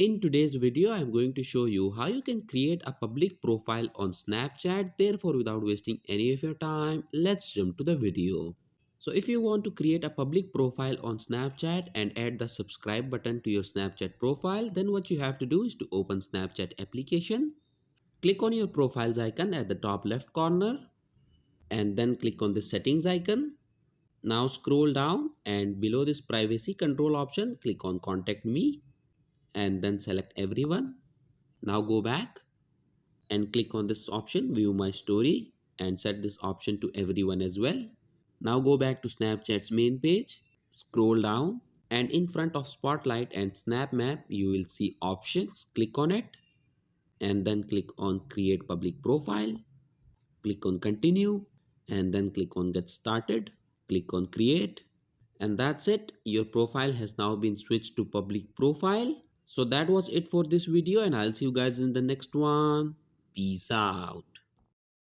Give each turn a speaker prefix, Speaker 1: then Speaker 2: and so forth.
Speaker 1: In today's video, I'm going to show you how you can create a public profile on Snapchat. Therefore, without wasting any of your time, let's jump to the video. So if you want to create a public profile on Snapchat and add the subscribe button to your Snapchat profile, then what you have to do is to open Snapchat application. Click on your profiles icon at the top left corner and then click on the settings icon. Now scroll down and below this privacy control option, click on contact me and then select everyone. Now go back and click on this option view my story and set this option to everyone as well. Now go back to Snapchat's main page, scroll down and in front of Spotlight and Snap Map you will see options. Click on it and then click on create public profile. Click on continue and then click on get started. Click on create and that's it. Your profile has now been switched to public profile. So that was it for this video and I'll see you guys in the next one. Peace out.